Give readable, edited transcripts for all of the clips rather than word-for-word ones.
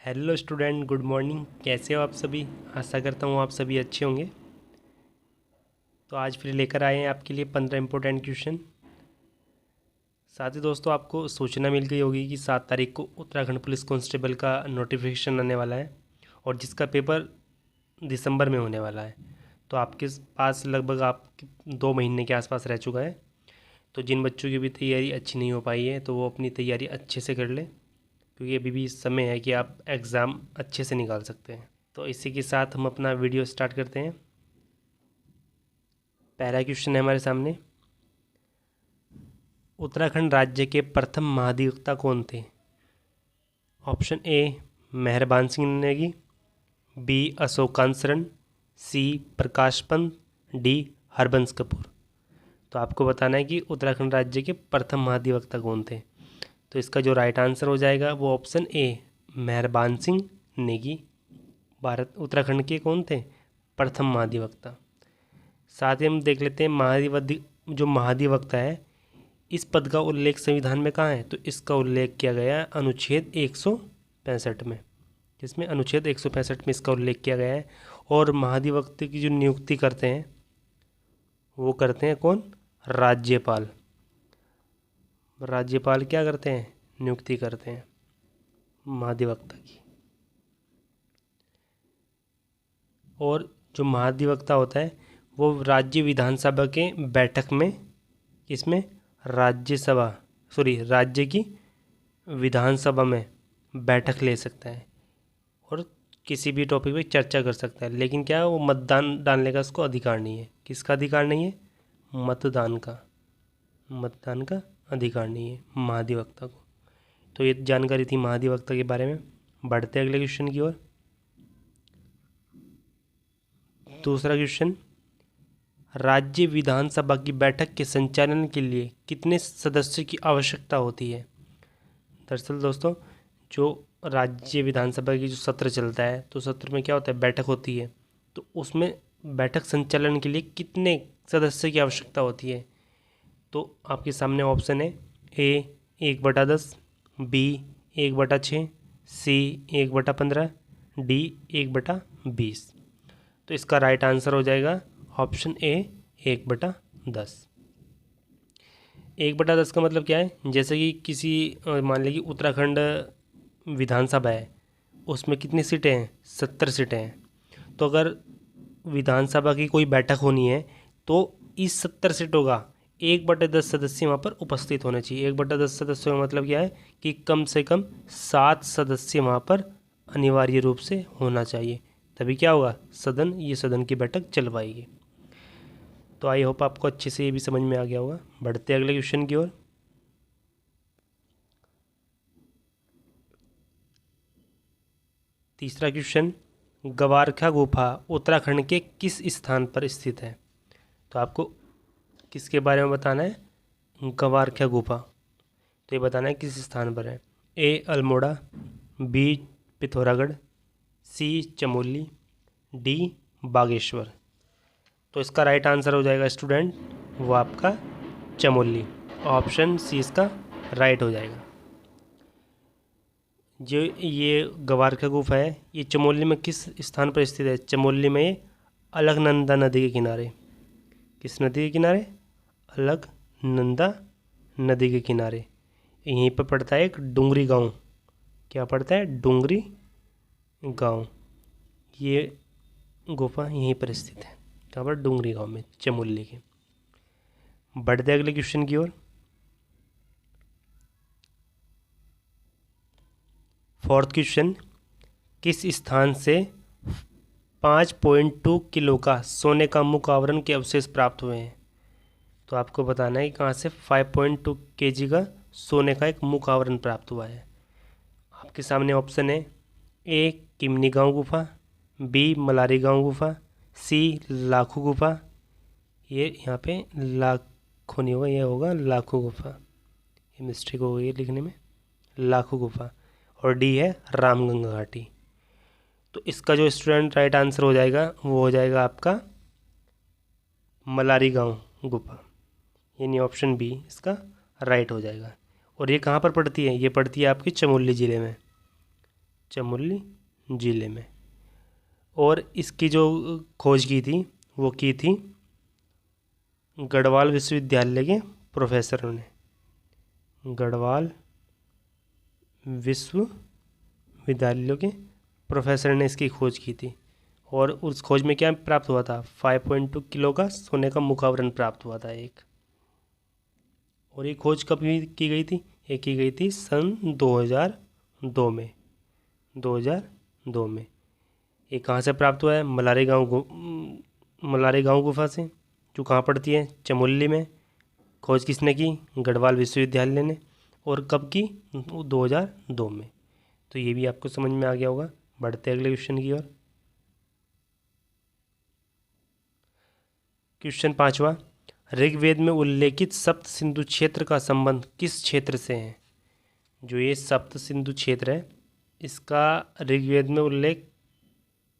Hello student, good morning. कैसे हो आप सभी? आशा करता हूँ आप सभी अच्छे होंगे। तो आज फिर लेकर आए हैं आपके लिए 15 इम्पोर्टेंट क्वेश्चन। साथ ही दोस्तों, आपको सूचना मिल गई होगी कि 7 तारीख को उत्तराखंड पुलिस कांस्टेबल का नोटिफिकेशन आने वाला है और जिसका पेपर दिसंबर में होने वाला है। तो आपके पास लगभग आप 2 महीने के आसपास रह चुका है। तो जिन बच्चों की भी तैयारी अच्छी नहीं हो पाई है तो वो अपनी तैयारी अच्छे से कर लें, क्योंकि अभी भी समय है कि आप एग्ज़ाम अच्छे से निकाल सकते हैं। तो इसी के साथ हम अपना वीडियो स्टार्ट करते हैं। पहला क्वेश्चन है हमारे सामने। उत्तराखंड राज्य के प्रथम महाधिवक्ता कौन थे? ऑप्शन ए मेहरबान सिंह नेगी, बी अशोकान शरण, सी प्रकाश पंत, डी हरबंस कपूर। तो आपको बताना है कि उत्तराखंड राज्य के प्रथम महाधिवक्ता कौन थे। तो इसका जो राइट आंसर हो जाएगा वो ऑप्शन ए मेहरबान सिंह नेगी। भारत उत्तराखंड के कौन थे? प्रथम महाधिवक्ता। साथ ही हम देख लेते हैं जो महाधिवक्ता है, इस पद का उल्लेख संविधान में कहाँ है? तो इसका उल्लेख किया गया है अनुच्छेद 165 में। जिसमें अनुच्छेद 165 में इसका उल्लेख किया गया है। और महाधिवक्ता की जो नियुक्ति करते हैं वो करते हैं कौन? राज्यपाल। राज्यपाल क्या करते हैं? नियुक्ति करते हैं महाधिवक्ता की। और जो महाधिवक्ता होता है वो राज्य विधानसभा के बैठक में, इसमें राज्य की विधानसभा में बैठक ले सकता है और किसी भी टॉपिक पे चर्चा कर सकता है। लेकिन क्या है, वो मतदान डालने का उसको अधिकार नहीं है। किसका अधिकार नहीं है? मतदान का अधिकार नहीं है महाधिवक्ता को। तो ये जानकारी थी महाधिवक्ता के बारे में। बढ़ते अगले क्वेश्चन की ओर। दूसरा क्वेश्चन, राज्य विधानसभा की बैठक के संचालन के लिए कितने सदस्यों की आवश्यकता होती है? दरअसल दोस्तों, जो राज्य विधानसभा की जो सत्र चलता है तो सत्र में क्या होता है? बैठक होती है। तो उसमें बैठक संचालन के लिए कितने सदस्य की आवश्यकता होती है? तो आपके सामने ऑप्शन है ए 1/10, बी 1/6, सी 1/15, डी 1/20। तो इसका राइट आंसर हो जाएगा ऑप्शन ए 1/10। 1/10 का मतलब क्या है? जैसे कि किसी मान लीजिए उत्तराखंड विधानसभा है, उसमें कितनी सीटें हैं? 70 सीटें हैं। तो अगर विधानसभा की कोई बैठक होनी है तो इस 70 सीटों का 1/10 सदस्य वहाँ पर उपस्थित होने चाहिए। 1/10 सदस्यों का मतलब क्या है कि कम से कम 7 सदस्य वहाँ पर अनिवार्य रूप से होना चाहिए। तभी क्या होगा? सदन की बैठक चल पाएगी। तो आई होप आपको अच्छे से ये भी समझ में आ गया होगा। बढ़ते अगले क्वेश्चन की ओर। तीसरा क्वेश्चन, गवारखा गुफा उत्तराखंड के किस स्थान पर स्थित है? तो आपको किसके बारे में बताना है? गवारखा गुफा। तो ये बताना है किस स्थान पर है। ए अल्मोड़ा, बी पिथौरागढ़, सी चमोली, डी बागेश्वर। तो इसका राइट आंसर हो जाएगा स्टूडेंट वो आपका चमोली। ऑप्शन सी इसका राइट हो जाएगा। जो ये गवारखा गुफा है ये चमोली में किस स्थान पर स्थित है? चमोली में ये अलकनंदा नदी के किनारे। किस नदी के किनारे? अलकनंदा नदी के किनारे। यहीं पर पड़ता है एक डुंगरी गांव। क्या पड़ता है? डुंगरी गांव। ये गुफा यहीं पर स्थित है। कहाँ पर? डुंगरी गांव में, चमोली के। बढ़ते अगले क्वेश्चन की ओर। फोर्थ क्वेश्चन, किस स्थान से 5.2 किलो का सोने का मुख आवरण के अवशेष प्राप्त हुए हैं? तो आपको बताना है कि कहाँ से 5.2 kg का सोने का एक मुख आवरण प्राप्त हुआ है। आपके सामने ऑप्शन है ए किमनी गांव गुफा, बी मलारी गांव गुफा, सी लाखू गुफा। ये यहाँ पे लाखों नहीं होगा, ये होगा लाखू गुफा। ये मिस्टेक हो गई है लिखने में, लाखू गुफा। और डी है रामगंगा घाटी। तो इसका जो स्टूडेंट राइट आंसर हो जाएगा वो हो जाएगा आपका मलारी गांव गुफा, यानी ऑप्शन बी इसका राइट हो जाएगा। और ये कहाँ पर पड़ती है? ये पड़ती है आपकी चमोली ज़िले में। चमोली जिले में। और इसकी जो खोज की थी वो की थी गढ़वाल विश्वविद्यालय के प्रोफेसरों ने। गढ़वाल विश्वविद्यालय के प्रोफेसर ने इसकी खोज की थी। और उस खोज में क्या प्राप्त हुआ था? 5.2 किलो का सोने का मुखावरण प्राप्त हुआ था एक। और ये खोज कब की गई थी? ये की गई थी सन 2002 में। 2002 में। ये कहाँ से प्राप्त हुआ है? मलारी गांव गुफा से, जो कहाँ पड़ती है? चमोली में। खोज किसने की? गढ़वाल विश्वविद्यालय ने। और कब की? 2002 में। तो ये भी आपको समझ में आ गया होगा। बढ़ते अगले क्वेश्चन की ओर। क्वेश्चन 5वां, ऋग्वेद में उल्लेखित सप्त सिंधु क्षेत्र का संबंध किस क्षेत्र से है? जो ये सप्त सिंधु क्षेत्र है, इसका ऋग्वेद में उल्लेख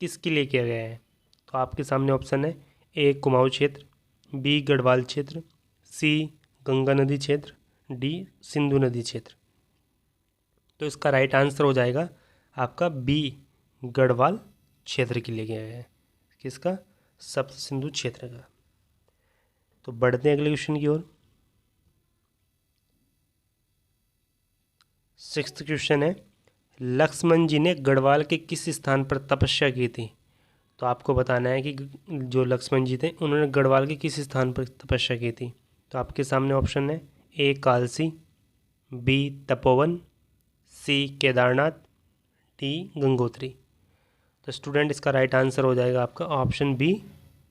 किसके लिए किया गया है? तो आपके सामने ऑप्शन है, ए कुमाऊं क्षेत्र, बी गढ़वाल क्षेत्र, सी गंगा नदी क्षेत्र, डी सिंधु नदी क्षेत्र। तो इसका राइट आंसर हो जाएगा आपका बी गढ़वाल क्षेत्र के लिए गया है। किसका? सप्त सिंधु क्षेत्र का। तो बढ़ते हैं अगले क्वेश्चन की ओर। 6th क्वेश्चन है, लक्ष्मण जी ने गढ़वाल के किस स्थान पर तपस्या की थी? तो आपको बताना है कि जो लक्ष्मण जी थे उन्होंने गढ़वाल के किस स्थान पर तपस्या की थी। तो आपके सामने ऑप्शन है, ए कालसी, बी तपोवन, सी केदारनाथ, डी गंगोत्री। तो स्टूडेंट इसका राइट आंसर हो जाएगा आपका ऑप्शन बी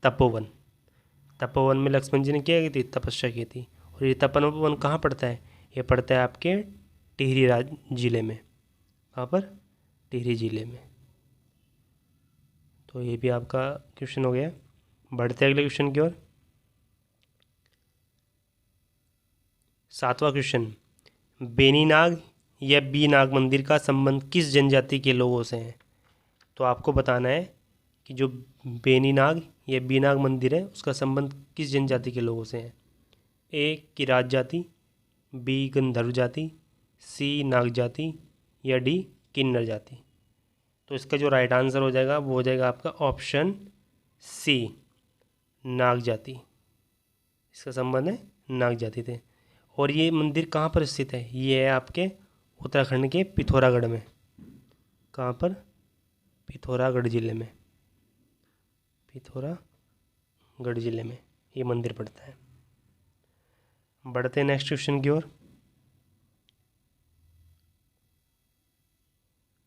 तपोवन। तपोवन में लक्ष्मण जी ने क्या की थी? तपस्या की थी। और ये तपोवन कहाँ पड़ता है? ये पड़ता है आपके टिहरी जिले में। कहाँ पर? टिहरी जिले में। तो ये भी आपका क्वेश्चन हो गया। बढ़ते अगले क्वेश्चन की ओर। 7वां क्वेश्चन, बेनीनाग या बीनाग मंदिर का संबंध किस जनजाति के लोगों से है? तो आपको बताना है कि जो बेनीनाग या बीनाग मंदिर है उसका संबंध किस जनजाति के लोगों से है। ए किरात जाति, बी गंधर्व जाति, सी नाग जाति, या डी किन्नर जाति। तो इसका जो राइट आंसर हो जाएगा वो हो जाएगा आपका ऑप्शन सी नाग जाति। इसका संबंध है नाग जाति से। और ये मंदिर कहाँ पर स्थित है? ये है आपके उत्तराखंड के पिथौरागढ़ में। कहाँ पर? पिथौरागढ़ जिले में। पिथौरागढ़ जिले में ये मंदिर पड़ता है। बढ़ते हैं नेक्स्ट क्वेश्चन की ओर।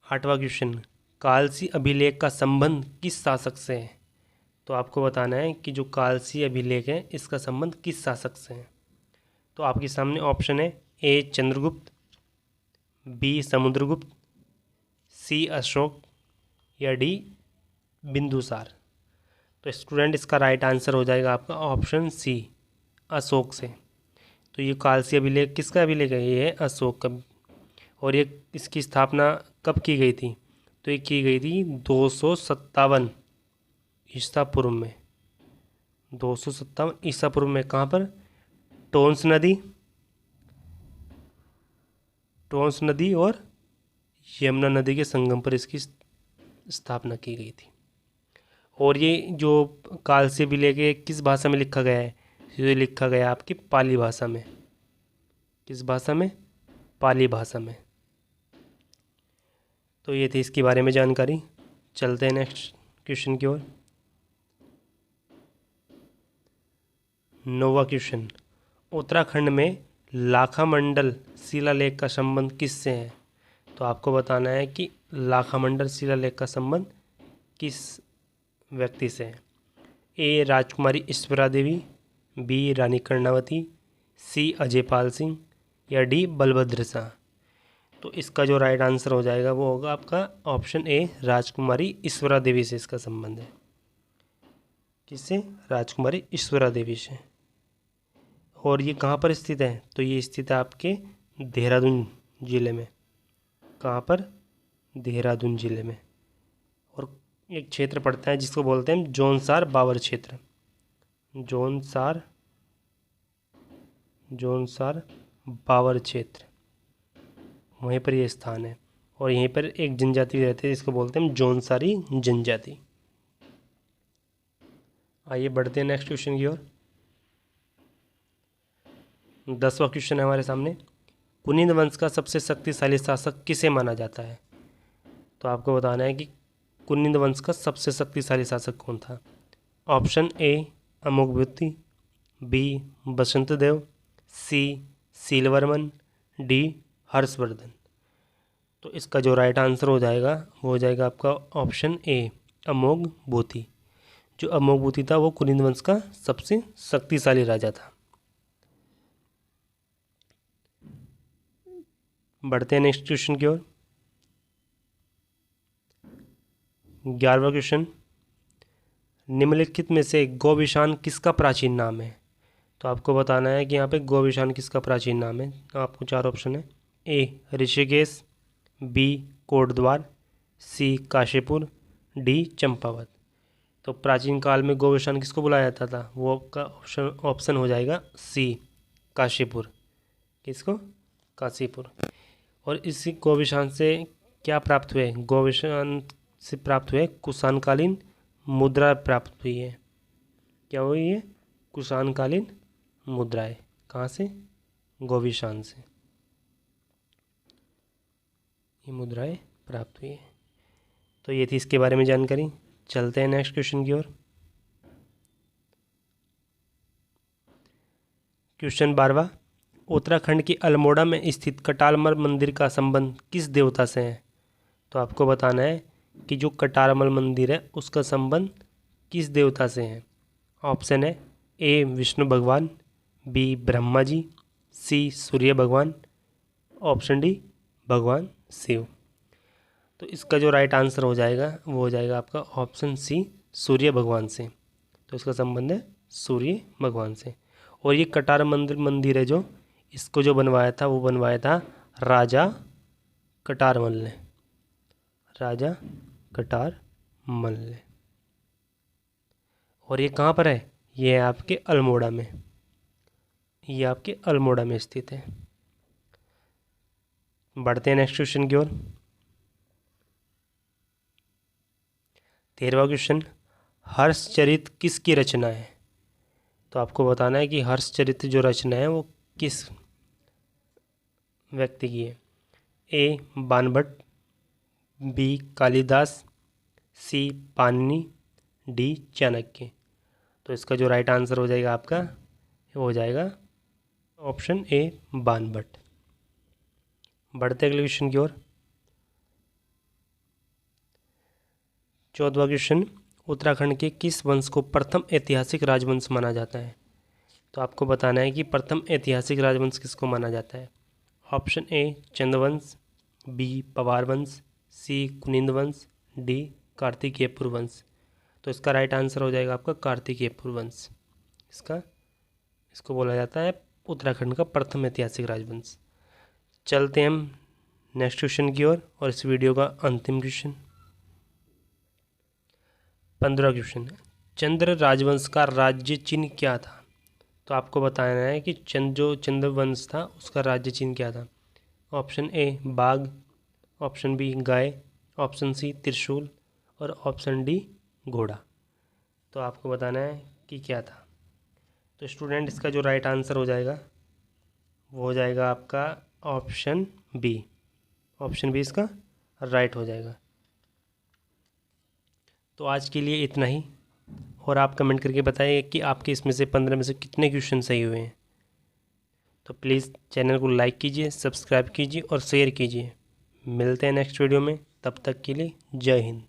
8वां क्वेश्चन, कालसी अभिलेख का संबंध किस शासक से है? तो आपको बताना है कि जो कालसी अभिलेख है इसका संबंध किस शासक से है। तो आपके सामने ऑप्शन है, ए चंद्रगुप्त, बी समुद्रगुप्त, सी अशोक, या डी बिंदुसार। तो स्टूडेंट इसका राइट आंसर हो जाएगा आपका ऑप्शन सी अशोक से। तो ये कालसी अभिलेख किसका अभिलेख है? ये है अशोक का। और ये इसकी स्थापना कब की गई थी? तो ये की गई थी 257 ईसा पूर्व में। 257 ईसा पूर्व में। कहाँ पर? टोंस नदी और यमुना नदी के संगम पर इसकी स्थापना की गई थी। और ये जो कालसी अभिलेख है किस भाषा में लिखा गया है? ये लिखा गया आपकी पाली भाषा में। किस भाषा में? पाली भाषा में। तो ये थी इसके बारे में जानकारी। चलते हैं नेक्स्ट क्वेश्चन की ओर। 9वां क्वेश्चन, उत्तराखंड में लाखामंडल शिलालेख का संबंध किससे है? तो आपको बताना है कि लाखामंडल शिलालेख का संबंध किस व्यक्ति से है। ए राजकुमारी ईश्वरा देवी, बी रानी कर्णावती, सी अजयपाल सिंह, या डी बलभद्र शाह। तो इसका जो राइट आंसर हो जाएगा वो होगा आपका ऑप्शन ए राजकुमारी ईश्वरा देवी से इसका संबंध है। किससे? राजकुमारी ईश्वरा देवी से। और ये कहाँ पर स्थित है? तो ये स्थित है आपके देहरादून जिले में। कहाँ पर? देहरादून जिले में। और एक क्षेत्र पड़ता है जिसको बोलते हैं जौनसार बावर क्षेत्र। जौनसार बावर क्षेत्र, वहीं पर ये स्थान है। और यहीं पर एक जनजाति रहती है जिसको बोलते हैं जौनसारी जनजाति। आइए बढ़ते हैं नेक्स्ट क्वेश्चन की ओर। 10वां क्वेश्चन है हमारे सामने। कुनिंद वंश का सबसे शक्तिशाली शासक किसे माना जाता है? तो आपको बताना है कि कुनिंद वंश का सबसे शक्तिशाली शासक कौन था। Option A Amoghvarti, B Vasantdev, C Seelvarman, D Harshvardhan. तो इसका जो राइट आंसर हो जाएगा वो हो जाएगा आपका ऑप्शन ए अमोघवर्ती। जो अमोघवर्ती था वो कुनिंद वंश का सबसे शक्तिशाली राजा था। बढ़ते हैं नेक्स्ट क्वेश्चन की ओर। 11वां क्वेश्चन। निम्नलिखित में से गोविशान किसका प्राचीन नाम है? तो आपको बताना है कि यहाँ पे गोविशान किसका प्राचीन नाम है। तो आपको 4 ऑप्शन है। ए ऋषिकेश, बी कोटद्वार, सी काशीपुर, डी चंपावत। तो प्राचीन काल में गोविशान किसको बुलाया जाता था? वो का ऑप्शन हो जाएगा सी काशीपुर। किसको? काशीपुर। और इसी गोविशान से क्या प्राप्त हुए? गोविशान से प्राप्त हुए कुषाणकालीन मुद्रा प्राप्त हुई है। क्या हुई है? कुषाणकालीन मुद्राएं। कहाँ से? गोविशान से ये मुद्राएं प्राप्त हुई है। तो ये थी इसके बारे में जानकारी। चलते हैं नेक्स्ट क्वेश्चन की ओर। क्वेश्चन 12वां। उत्तराखंड की अल्मोड़ा में स्थित कटारमल मंदिर का संबंध किस देवता से है? तो आपको बताना है कि जो कटारमल मंदिर है उसका संबंध किस देवता से है। ऑप्शन है ए विष्णु भगवान, बी ब्रह्मा जी, सी सूर्य भगवान, ऑप्शन डी भगवान शिव। तो इसका जो राइट आंसर हो जाएगा वो हो जाएगा आपका ऑप्शन सी सूर्य भगवान से। तो इसका संबंध है सूर्य भगवान से। और ये कटार मंदिर है जो इसको जो बनवाया था वो बनवाया था राजा कटारमल ने। राजा कटारमल ने। और ये कहाँ पर है? ये है आपके अल्मोड़ा में। ये आपके अल्मोड़ा में स्थित है। बढ़ते हैं नेक्स्ट क्वेश्चन की ओर। 13वां क्वेश्चन। हर्षचरित किसकी रचना है? तो आपको बताना है कि हर्षचरित जो रचना है वो किस व्यक्ति की है। ए बाणभट्ट, बी कालिदास, सी पाणिनि, डी चाणक्य। तो इसका जो राइट आंसर हो जाएगा आपका वो हो जाएगा ऑप्शन ए बाणभट्ट। बढ़ते अगले क्वेश्चन की ओर। 14वां क्वेश्चन। उत्तराखंड के किस वंश को प्रथम ऐतिहासिक राजवंश माना जाता है? तो आपको बताना है कि प्रथम ऐतिहासिक राजवंश किसको माना जाता है। ऑप्शन ए चंद्रवंश, बी पवार वंश, सी कुनिंद वंश, डी कार्तिकेयपुर वंश। तो इसका राइट आंसर हो जाएगा आपका कार्तिकेयपुर वंश। इसको बोला जाता है उत्तराखंड का प्रथम ऐतिहासिक राजवंश। चलते हैं हम नेक्स्ट क्वेश्चन की ओर और इस वीडियो का अंतिम क्वेश्चन। 15वां क्वेश्चन है। चंद्र राजवंश का राज्य चिन्ह क्या था? तो आपको बताना है कि जो चंद्र वंश था उसका राज्य चिन्ह क्या था। ऑप्शन ए बाघ, ऑप्शन बी गाय, ऑप्शन सी त्रिशूल और ऑप्शन डी घोड़ा। तो आपको बताना है कि क्या था। तो स्टूडेंट इसका जो राइट आंसर हो जाएगा वो हो जाएगा आपका ऑप्शन बी। ऑप्शन बी इसका राइट हो जाएगा। तो आज के लिए इतना ही। और आप कमेंट करके बताइए कि आपके इसमें से 15 में से कितने क्वेश्चन सही हुए हैं। तो प्लीज़ चैनल को लाइक कीजिए, सब्सक्राइब कीजिए और शेयर कीजिए। मिलते हैं नेक्स्ट वीडियो में। तब तक के लिए जय हिंद।